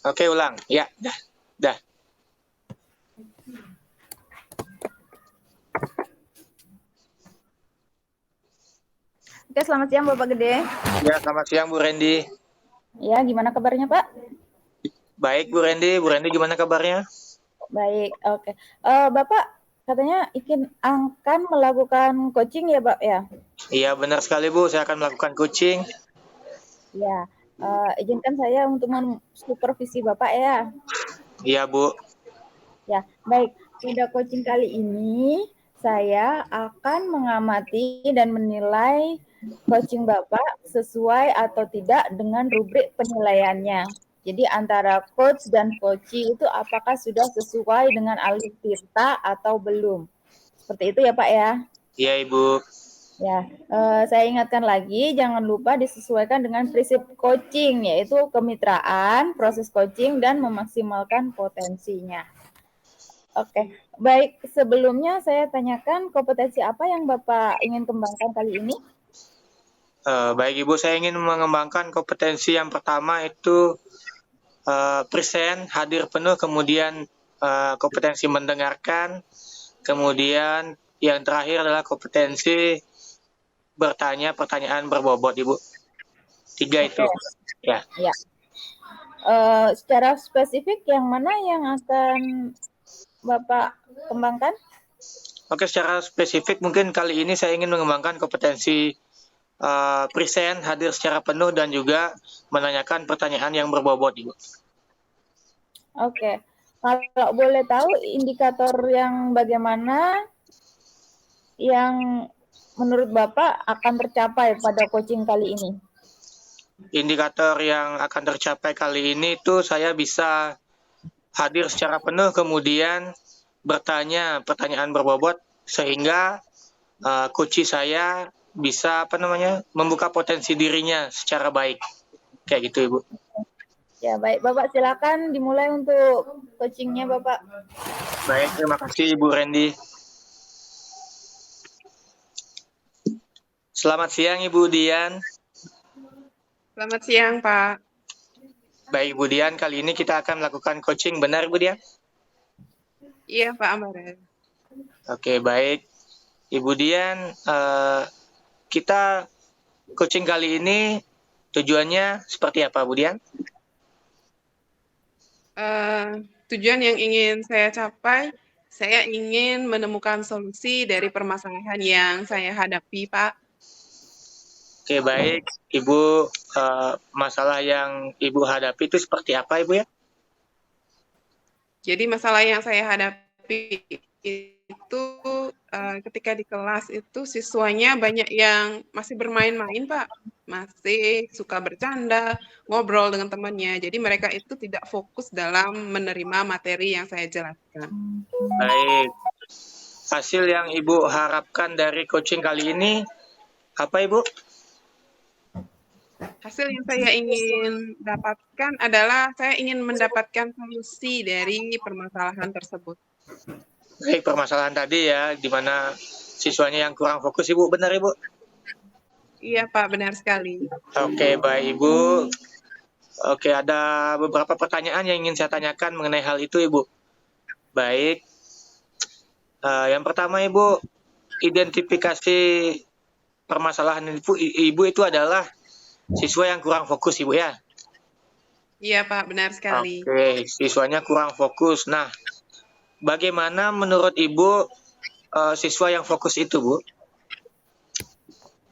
Oke, ulang. Ya, dah. Oke, selamat siang Bapak Gede. Ya, selamat siang Bu Randy. Ya, gimana kabarnya Pak? Baik Bu Randy. Bu Randy gimana kabarnya? Baik, oke. Bapak katanya akan melakukan coaching ya Pak ya? Iya, benar sekali Bu. Saya akan melakukan coaching. Ya, izinkan saya untuk mensupervisi Bapak ya. Iya Bu. Ya, baik. Pada coaching kali ini saya akan mengamati dan menilai coaching Bapak sesuai atau tidak dengan rubrik penilaiannya. Jadi antara coach dan coachee itu apakah sudah sesuai dengan alur cerita atau belum. Seperti itu ya Pak ya. Iya Ibu. Ya, saya ingatkan lagi, jangan lupa disesuaikan dengan prinsip coaching, yaitu kemitraan, proses coaching, dan memaksimalkan potensinya. Oke, baik. Sebelumnya saya tanyakan kompetensi apa yang Bapak ingin kembangkan kali ini? Baik Ibu, saya ingin mengembangkan kompetensi yang pertama itu present, hadir penuh, kemudian kompetensi mendengarkan, kemudian yang terakhir adalah kompetensi bertanya pertanyaan berbobot Ibu. 3 itu. Oke, Ya. ya. Secara spesifik yang mana yang akan Bapak kembangkan? Oke, secara spesifik mungkin kali ini saya ingin mengembangkan kompetensi present, hadir secara penuh, dan juga menanyakan pertanyaan yang berbobot, Ibu. Oke, kalau boleh tahu indikator yang bagaimana yang menurut Bapak akan tercapai pada coaching kali ini? Indikator yang akan tercapai kali ini itu saya bisa hadir secara penuh, kemudian bertanya pertanyaan berbobot, sehingga coach saya bisa membuka potensi dirinya secara baik. Kayak gitu, Ibu. Ya, baik. Bapak silakan dimulai untuk coachingnya, Bapak. Baik, terima kasih Ibu Randy. Selamat siang Ibu Dian. Selamat siang, Pak. Baik Ibu Dian, kali ini kita akan melakukan coaching, benar Ibu Dian? Iya, Pak Amaren. Oke, baik. Ibu Dian, kita coaching kali ini tujuannya seperti apa, Bu Dian? Tujuan yang ingin saya capai, saya ingin menemukan solusi dari permasalahan yang saya hadapi, Pak. Oke, baik. Ibu, masalah yang Ibu hadapi itu seperti apa, Ibu ya? Jadi masalah yang saya hadapi itu ketika di kelas itu siswanya banyak yang masih bermain-main, Pak. Masih suka bercanda, ngobrol dengan temannya. Jadi mereka itu tidak fokus dalam menerima materi yang saya jelaskan. Baik. Hasil yang Ibu harapkan dari coaching kali ini apa, Ibu? Hasil yang saya ingin dapatkan adalah saya ingin mendapatkan solusi dari permasalahan tersebut. Baik, permasalahan tadi ya, di mana siswanya yang kurang fokus, Ibu. Benar, Ibu? Iya, Pak, benar sekali. Oke, baik, Ibu. Oke, ada beberapa pertanyaan yang ingin saya tanyakan mengenai hal itu, Ibu. Baik. Yang pertama, Ibu, identifikasi permasalahan Ibu itu adalah siswa yang kurang fokus, Ibu ya? Iya, Pak, benar sekali. Oke, siswanya kurang fokus. Nah, bagaimana menurut Ibu siswa yang fokus itu, Bu?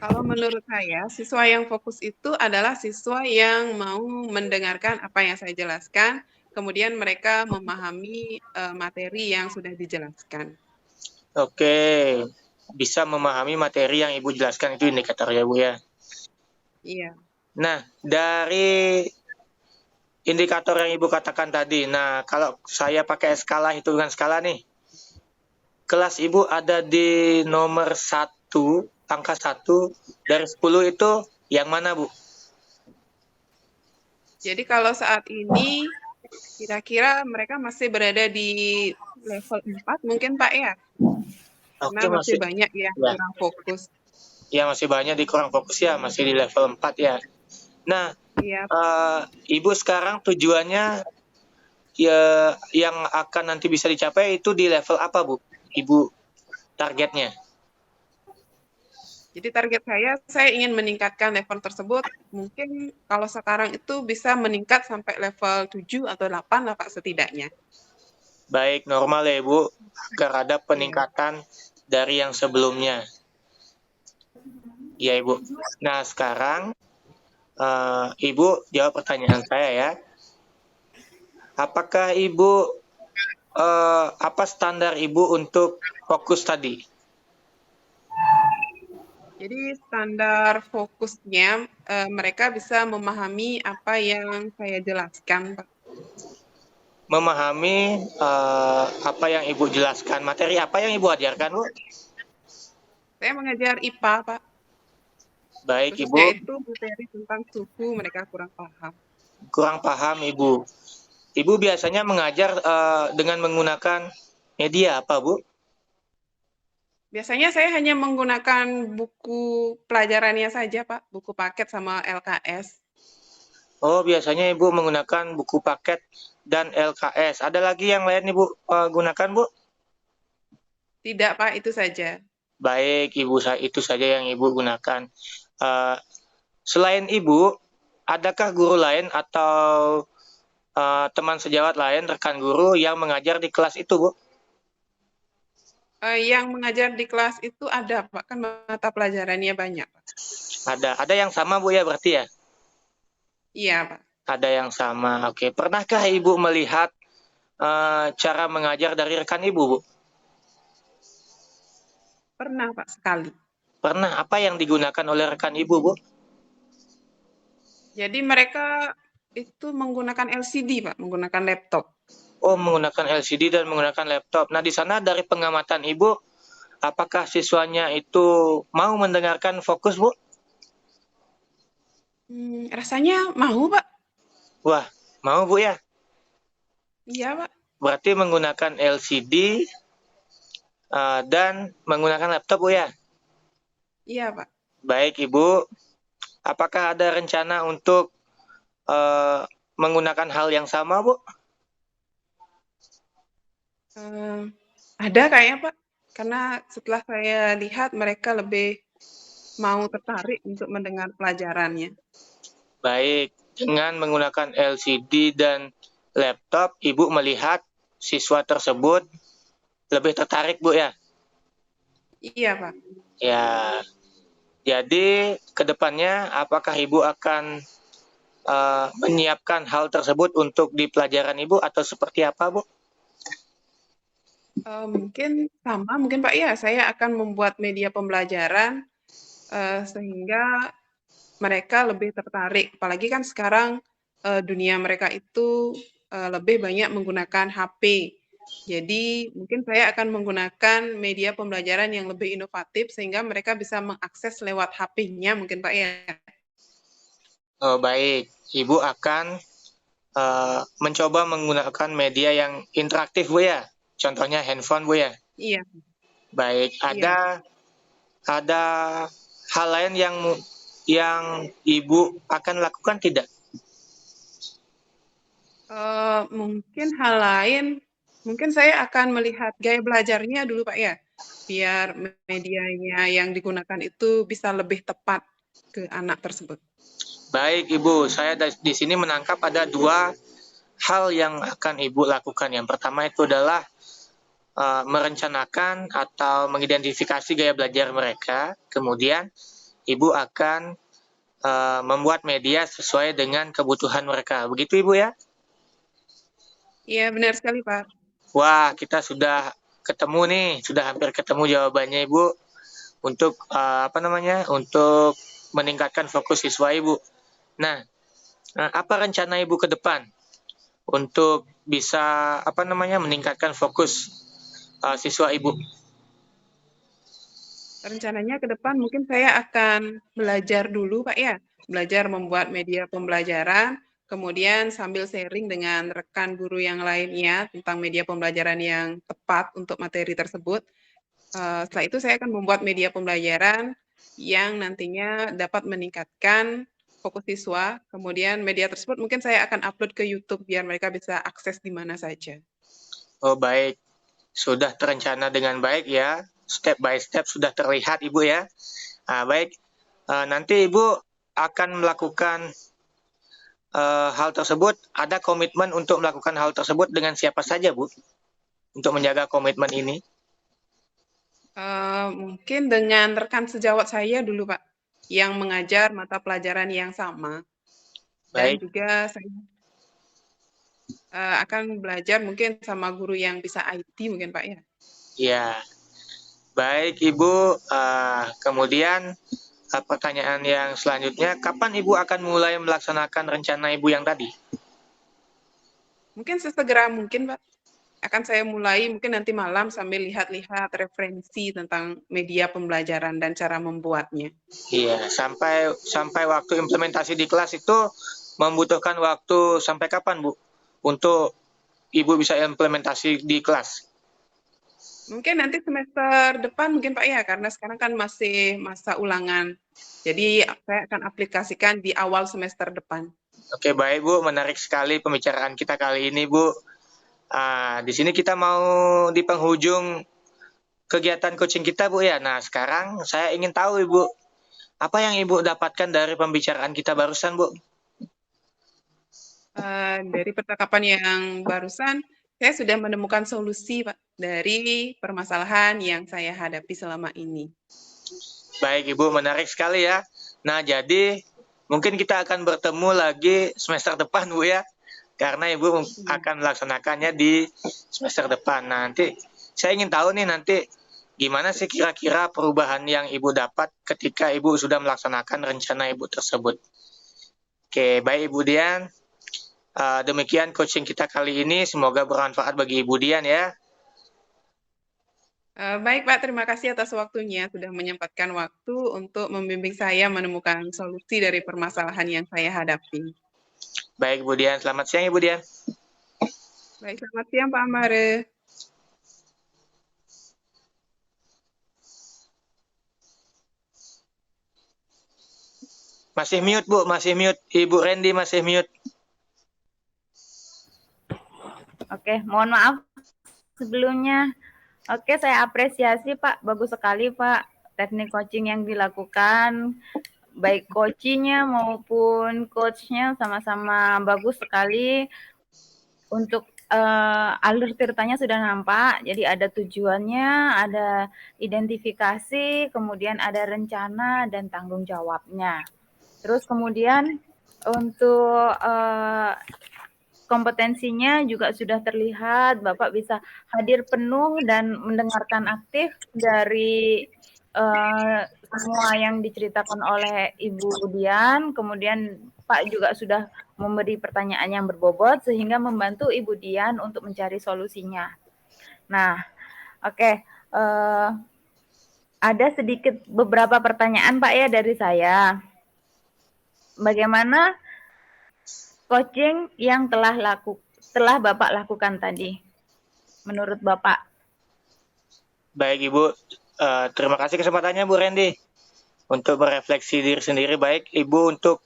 Kalau menurut saya, siswa yang fokus itu adalah siswa yang mau mendengarkan apa yang saya jelaskan, kemudian mereka memahami materi yang sudah dijelaskan. Oke, bisa memahami materi yang Ibu jelaskan itu indikator ya, Bu ya? Iya. Nah, dari indikator yang Ibu katakan tadi, nah kalau saya pakai skala, hitungan skala nih, kelas Ibu ada di nomor 1, angka 1 dari 10 itu yang mana, Bu? Jadi kalau saat ini, kira-kira mereka masih berada di level 4 mungkin, Pak, ya? Karena Oke, masih masih banyak yang ya. kurang fokus. Ya, masih banyak di kurang fokus ya, masih di level 4 ya. Nah, Iya. Ibu sekarang tujuannya ya yang akan nanti bisa dicapai itu di level apa, Bu? Ibu targetnya? Jadi target saya ingin meningkatkan level tersebut. Mungkin kalau sekarang itu bisa meningkat sampai level 7 atau 8 lah Pak setidaknya. Baik, normal ya, Ibu, agar ada Iya. peningkatan dari yang sebelumnya. Iya, Ibu. Nah, sekarang Ibu jawab pertanyaan saya ya. Apakah Ibu apa standar Ibu untuk fokus tadi? Jadi standar fokusnya mereka bisa memahami apa yang saya jelaskan, Pak. Memahami apa yang Ibu jelaskan, materi apa yang Ibu ajarkan, Bu? Saya mengajar IPA, Pak. Baik, Khususnya Ibu. itu materi tentang suku mereka kurang paham. Kurang paham, Ibu. Ibu biasanya mengajar dengan menggunakan media apa, Bu? Biasanya saya hanya menggunakan buku pelajarannya saja, Pak. Buku paket sama LKS. Oh, biasanya Ibu menggunakan buku paket dan LKS. Ada lagi yang lain Ibu gunakan, Bu? Tidak, Pak, itu saja. Baik, Ibu, itu saja yang Ibu gunakan. Eh, selain Ibu, adakah guru lain atau teman sejawat lain, rekan guru yang mengajar di kelas itu, Bu? Yang mengajar di kelas itu ada, Pak. Kan mata pelajarannya banyak, Pak. Ada yang sama, Bu, ya berarti ya? Iya, Pak. Ada yang sama. Oke, pernahkah Ibu melihat cara mengajar dari rekan Ibu, Bu? Pernah, Pak, sekali. Pernah. Apa yang digunakan oleh rekan Ibu, Bu? Jadi mereka itu menggunakan LCD, Pak, menggunakan laptop. Oh, menggunakan LCD dan menggunakan laptop. Nah, di sana dari pengamatan Ibu, apakah siswanya itu mau mendengarkan fokus, Bu? Rasanya mau, Pak. Wah, mau, Bu, ya? Iya, Pak. Berarti menggunakan LCD dan menggunakan laptop, Bu, ya? Iya, Pak. Baik, Ibu. Apakah ada rencana untuk menggunakan hal yang sama, Bu? Ada kayaknya, Pak. Karena setelah saya lihat mereka lebih mau tertarik untuk mendengar pelajarannya. Baik, dengan menggunakan LCD dan laptop, Ibu melihat siswa tersebut lebih tertarik, Bu, ya? Iya, Pak. Ya, jadi ke depannya apakah Ibu akan menyiapkan hal tersebut untuk di pelajaran Ibu atau seperti apa, Bu? Mungkin sama, mungkin Pak ya, saya akan membuat media pembelajaran sehingga mereka lebih tertarik. Apalagi kan sekarang dunia mereka itu lebih banyak menggunakan HP. Jadi mungkin saya akan menggunakan media pembelajaran yang lebih inovatif sehingga mereka bisa mengakses lewat HP-nya mungkin Pak ya. Oh, baik, Ibu akan mencoba menggunakan media yang interaktif, Bu, ya? Contohnya handphone, Bu, ya? Iya, Baik, iya. ada hal lain yang Ibu akan lakukan tidak? Mungkin hal lain, mungkin saya akan melihat gaya belajarnya dulu Pak ya, biar medianya yang digunakan itu bisa lebih tepat ke anak tersebut. Baik, Ibu, saya di sini menangkap ada dua hal yang akan Ibu lakukan. Yang pertama itu adalah merencanakan atau mengidentifikasi gaya belajar mereka. Kemudian, Ibu akan membuat media sesuai dengan kebutuhan mereka. Begitu, Ibu, ya? Iya, benar sekali Pak. Wah, kita sudah ketemu nih, sudah hampir ketemu jawabannya, Ibu, untuk untuk meningkatkan fokus siswa Ibu. Nah, apa rencana Ibu ke depan untuk bisa meningkatkan fokus siswa Ibu? Rencananya ke depan mungkin saya akan belajar dulu Pak ya, belajar membuat media pembelajaran, kemudian sambil sharing dengan rekan guru yang lainnya tentang media pembelajaran yang tepat untuk materi tersebut. Setelah itu saya akan membuat media pembelajaran yang nantinya dapat meningkatkan fokus siswa. Kemudian media tersebut mungkin saya akan upload ke YouTube biar mereka bisa akses di mana saja. Oh baik, sudah terencana dengan baik ya, step by step sudah terlihat Ibu ya. Baik, nanti Ibu akan melakukan hal tersebut, ada komitmen untuk melakukan hal tersebut dengan siapa saja Bu? Untuk menjaga komitmen ini? Mungkin dengan rekan sejawat saya dulu Pak, yang mengajar mata pelajaran yang sama. Dan Baik, juga saya akan belajar mungkin sama guru yang bisa IT mungkin Pak ya. ya. Baik Ibu, kemudian pertanyaan yang selanjutnya, kapan Ibu akan mulai melaksanakan rencana Ibu yang tadi? Mungkin sesegera mungkin Pak. Akan saya mulai mungkin nanti malam sambil lihat-lihat referensi tentang media pembelajaran dan cara membuatnya. Iya, sampai waktu implementasi di kelas itu membutuhkan waktu sampai kapan Bu? Untuk Ibu bisa implementasi di kelas? Mungkin nanti semester depan mungkin Pak ya, karena sekarang kan masih masa ulangan. Jadi saya akan aplikasikan di awal semester depan. Oke, baik Bu, menarik sekali pembicaraan kita kali ini Bu. Di sini kita mau di penghujung kegiatan coaching kita Bu ya. Nah, sekarang saya ingin tahu Ibu, apa yang Ibu dapatkan dari pembicaraan kita barusan Bu? Dari percakapan yang barusan, saya sudah menemukan solusi Pak, dari permasalahan yang saya hadapi selama ini. Baik Ibu, menarik sekali ya. Nah, jadi mungkin kita akan bertemu lagi semester depan Bu ya. Karena Ibu akan melaksanakannya di semester depan. Nanti saya ingin tahu nih nanti gimana sih kira-kira perubahan yang Ibu dapat ketika Ibu sudah melaksanakan rencana Ibu tersebut. Oke, baik Ibu Dian. Demikian coaching kita kali ini. Semoga bermanfaat bagi Ibu Dian ya. Baik Pak, terima kasih atas waktunya sudah menyempatkan waktu untuk membimbing saya menemukan solusi dari permasalahan yang saya hadapi. Baik Ibu Dian, selamat siang Ibu Dian. Baik, selamat siang Pak Amare. Masih mute Bu, masih mute. Ibu Randy masih mute. Oke, mohon maaf sebelumnya. Oke, saya apresiasi Pak, bagus sekali Pak teknik coaching yang dilakukan. Baik coachingnya maupun coachnya sama-sama bagus sekali. Untuk alur ceritanya sudah nampak, jadi ada tujuannya, ada identifikasi, kemudian ada rencana dan tanggung jawabnya. Terus kemudian untuk kompetensinya juga sudah terlihat, Bapak bisa hadir penuh dan mendengarkan aktif dari semua yang diceritakan oleh Ibu Dian. Kemudian Pak juga sudah memberi pertanyaan yang berbobot sehingga membantu Ibu Dian untuk mencari solusinya. Nah, oke. Ada sedikit beberapa pertanyaan Pak ya dari saya. Bagaimana coaching yang telah Bapak lakukan tadi, menurut Bapak? Baik Ibu, terima kasih kesempatannya Bu Randy untuk merefleksi diri sendiri. Baik Ibu, untuk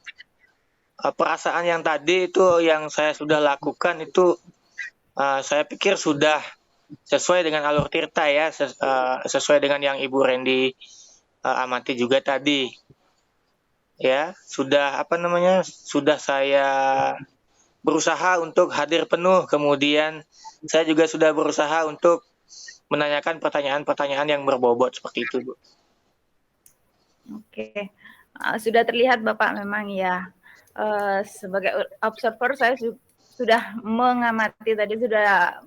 perasaan yang tadi itu yang saya sudah lakukan itu saya pikir sudah sesuai dengan alur tirta ya, sesuai dengan yang Ibu Randy amati juga tadi. Ya, sudah saya berusaha untuk hadir penuh, kemudian saya juga sudah berusaha untuk menanyakan pertanyaan-pertanyaan yang berbobot seperti itu, Bu. Oke, sudah terlihat Bapak memang ya, sebagai observer saya sudah mengamati tadi, sudah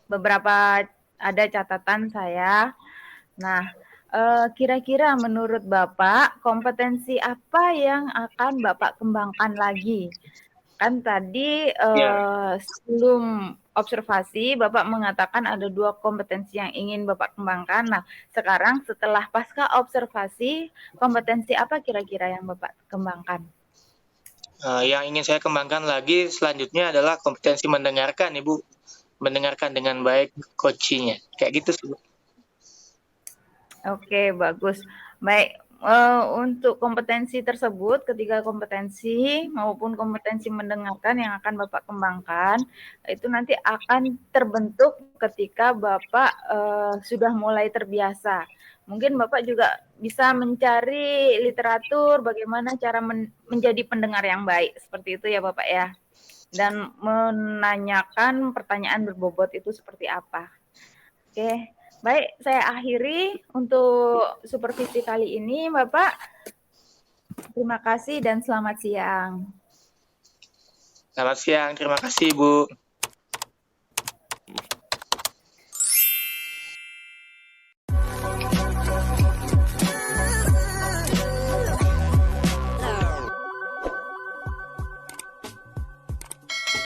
beberapa ada catatan saya. Nah, kira-kira menurut Bapak kompetensi apa yang akan Bapak kembangkan lagi? Kan tadi sebelum observasi Bapak mengatakan ada 2 kompetensi yang ingin Bapak kembangkan. Nah, sekarang setelah pasca observasi, kompetensi apa kira-kira yang Bapak kembangkan? Yang ingin saya kembangkan lagi selanjutnya adalah kompetensi mendengarkan, Ibu. Mendengarkan dengan baik coachingnya. Kayak gitu sih, Bu. Oke, bagus. Baik, untuk kompetensi tersebut, ketiga kompetensi maupun kompetensi mendengarkan yang akan Bapak kembangkan, itu nanti akan terbentuk ketika Bapak sudah mulai terbiasa. Mungkin Bapak juga bisa mencari literatur bagaimana cara menjadi pendengar yang baik, seperti itu ya Bapak ya. Dan menanyakan pertanyaan berbobot itu seperti apa. Oke. Baik, saya akhiri untuk supervisi kali ini, Bapak. Terima kasih dan selamat siang. Selamat siang, terima kasih Bu.